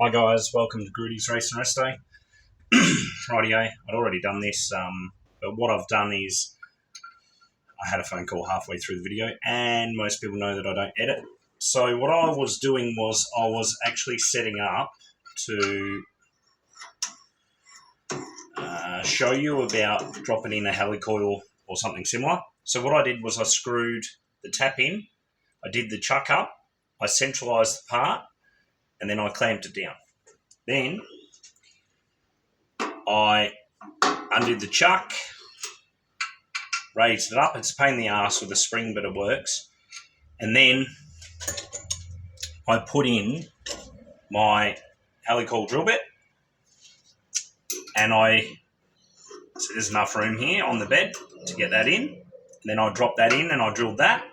Hi guys, welcome to Grudy's Race and Rest Day. Rightio, I'd already done this, but what I've done is I had a phone call halfway through the video, and most people know that I don't edit. So what I was doing was I was actually setting up to show you about dropping in a helicoil or something similar. So what I did was I screwed the tap in, I did the chuck up, I centralised the part, and then I clamped it down. Then I undid the chuck, raised it up. It's a pain in the ass with a spring, but it works. And then I put in my helicoil drill bit, and so there's enough room here on the bed to get that in. And then I dropped that in and I drilled that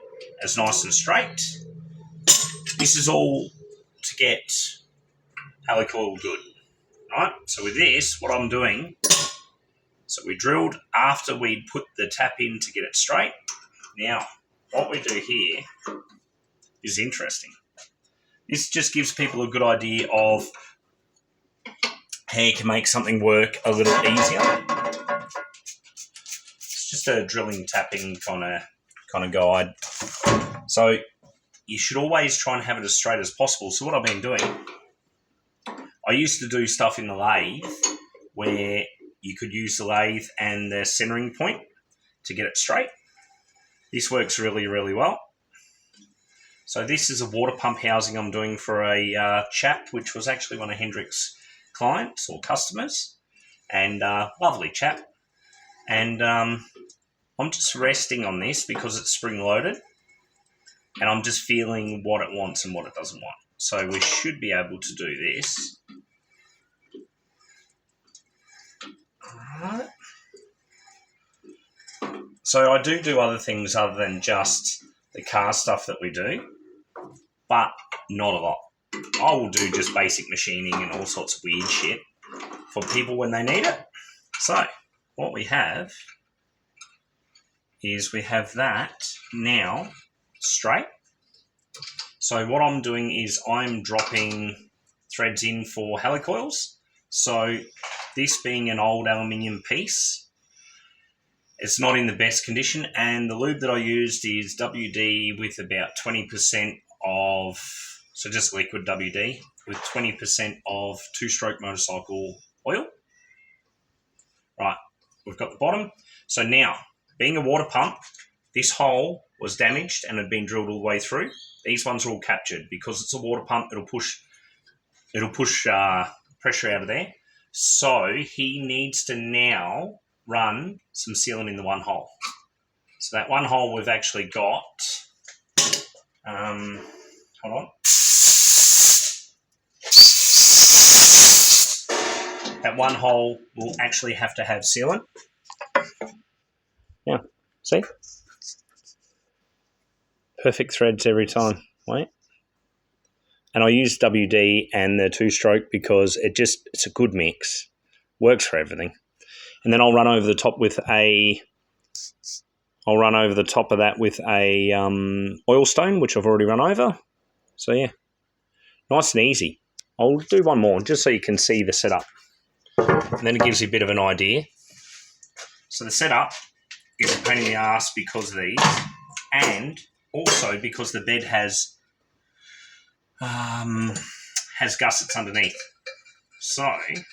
as nice and straight. This is all to get helicoil good, right? So with this, what I'm doing, so we drilled after we'd put the tap in to get it straight. Now, what we do here is interesting. This just gives people a good idea of how you can make something work a little easier. It's just a drilling, tapping kind of guide. So you should always try and have it as straight as possible. So what I've been doing, I used to do stuff in the lathe where you could use the lathe and the centering point to get it straight. This works really, really well. So this is a water pump housing I'm doing for a chap, which was actually one of Hendrick's clients or customers, and lovely chap. And I'm just resting on this because it's spring-loaded, and I'm just feeling what it wants and what it doesn't want. So we should be able to do this. Alright. So I do other things other than just the car stuff that we do, but not a lot. I will do just basic machining and all sorts of weird shit for people when they need it. So what we have is we have that now straight. So what I'm doing is I'm dropping threads in for helicoils. So this being an old aluminium piece, it's not in the best condition, and the lube that I used is WD with about 20% of, so just liquid WD with 20% of two-stroke motorcycle oil. Right, we've got the bottom. So now, being a water pump, this hole was damaged and had been drilled all the way through. These ones are all captured. Because it's a water pump, it'll push pressure out of there. So he needs to now run some sealant in the one hole. So that one hole we've actually got, hold on. That one hole will actually have to have sealant. Yeah, see? Perfect threads every time. Wait. And I use WD and the two-stroke because it's a good mix. Works for everything. And then I'll run over the top of that with a oil stone, which I've already run over. So yeah, nice and easy. I'll do one more just so you can see the setup. And then it gives you a bit of an idea. So the setup is a pain in the ass because of these, and also because the bed has gussets underneath. So to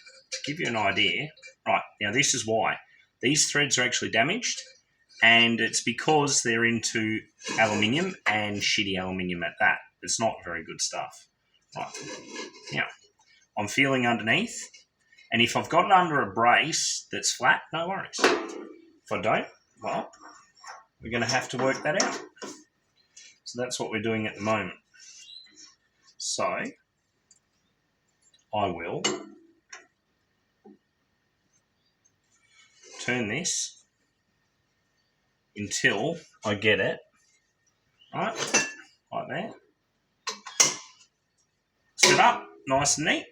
give you an idea, right, now this is why. These threads are actually damaged, and it's because they're into aluminium, and shitty aluminium at that. It's not very good stuff. Right, now I'm feeling underneath, and if I've got it under a brace that's flat, no worries. If I don't, well, we're going to have to work that out. So that's what we're doing at the moment. So I will turn this until I get it, right, like that. Set up, nice and neat.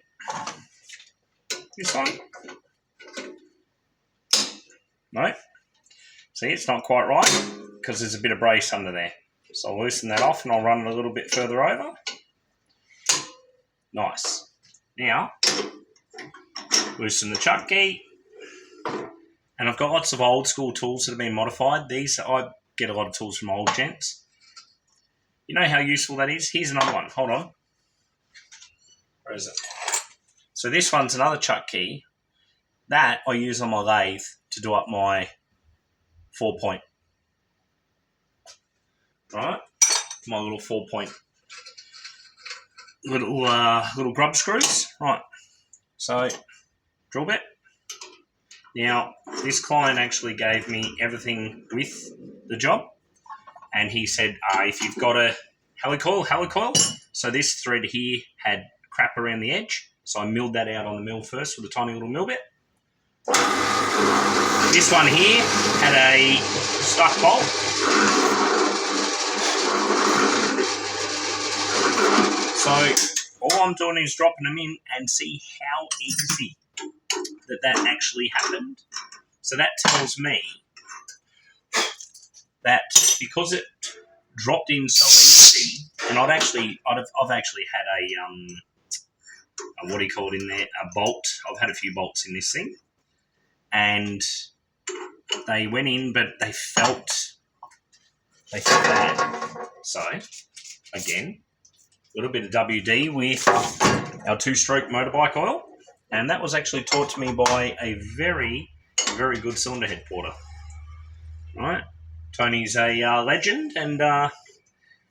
This one. No. See, it's not quite right because there's a bit of brace under there. So I'll loosen that off and I'll run it a little bit further over. Nice. Now, loosen the chuck key. And I've got lots of old school tools that have been modified. These, I get a lot of tools from old gents. You know how useful that is? Here's another one. Hold on. Where is it? So this one's another chuck key. That I use on my lathe to do up my 4-point. Right? My little 4-point little grub screws. Right. So, drill bit. Now, this client actually gave me everything with the job. And he said, if you've got a helicoil. So this thread here had crap around the edge. So I milled that out on the mill first with a tiny little mill bit. This one here had a stuck bolt. So all I'm doing is dropping them in and see how easy that actually happened. So that tells me that because it dropped in so easy, and I've actually had a what do you call it in there? A bolt. I've had a few bolts in this thing, and they went in, but they felt bad. So again, a little bit of WD with our 2-stroke motorbike oil, and that was actually taught to me by a very, very good cylinder head porter. Right, Tony's a legend, and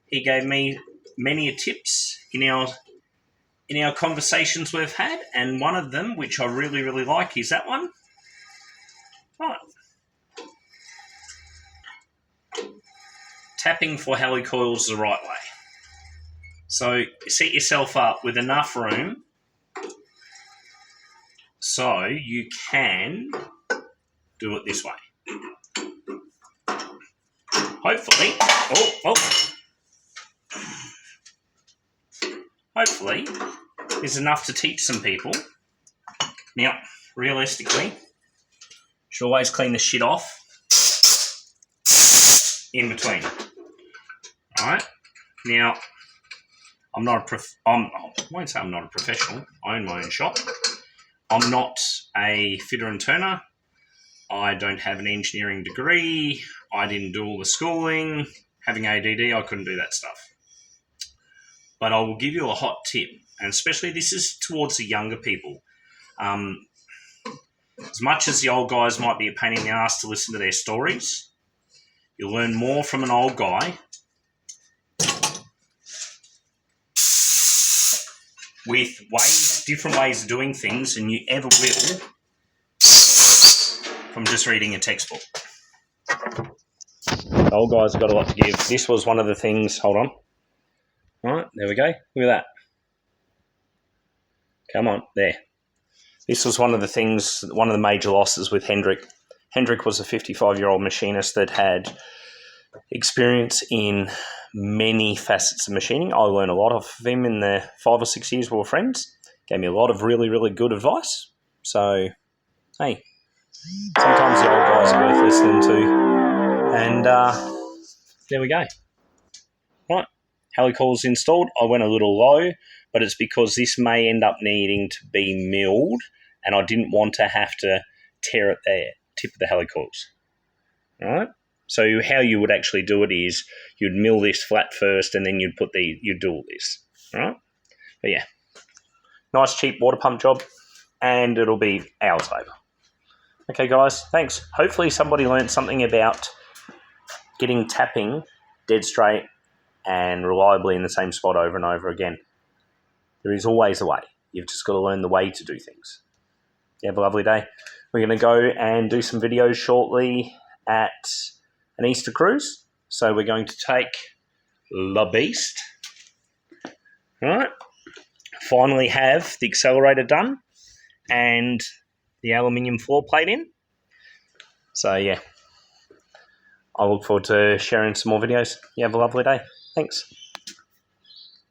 he gave me many tips in our conversations we've had, and one of them, which I really, really like, is that one. Right. Tapping for helicoils the right way. So set yourself up with enough room so you can do it this way. Hopefully, hopefully there's enough to teach some people. Now, realistically, should always clean the shit off in between. All right. Now, I won't say I'm not a professional. I own my own shop. I'm not a fitter and turner. I don't have an engineering degree. I didn't do all the schooling. Having ADD, I couldn't do that stuff. But I will give you a hot tip, and especially this is towards the younger people. As much as the old guys might be a pain in the ass to listen to their stories, you'll learn more from an old guy with different ways of doing things than you ever will from just reading a textbook. The old guys have got a lot to give. This was one of the things, hold on. All right, there we go. Look at that. Come on, there. This was one of the major losses with Hendrik. Hendrik was a 55-year-old machinist that had experience in many facets of machining. I learned a lot of him in the 5 or 6 years we were friends. Gave me a lot of really, really good advice. So, hey, sometimes the old guys are worth listening to. And there we go. Right, helicoils installed. I went a little low, but it's because this may end up needing to be milled, and I didn't want to have to tear at the tip of the helicoils. All right. So how you would actually do it is you'd mill this flat first, and then you'd do all this. All right. But yeah, nice cheap water pump job, and it'll be hours labour. Okay, guys. Thanks. Hopefully somebody learned something about getting tapping dead straight and reliably in the same spot over and over again. There is always a way. You've just got to learn the way to do things. You have a lovely day. We're going to go and do some videos shortly at an Easter cruise. So we're going to take the beast. All right. Finally have the accelerator done and the aluminium floor plate in. So yeah, I look forward to sharing some more videos. You have a lovely day. Thanks.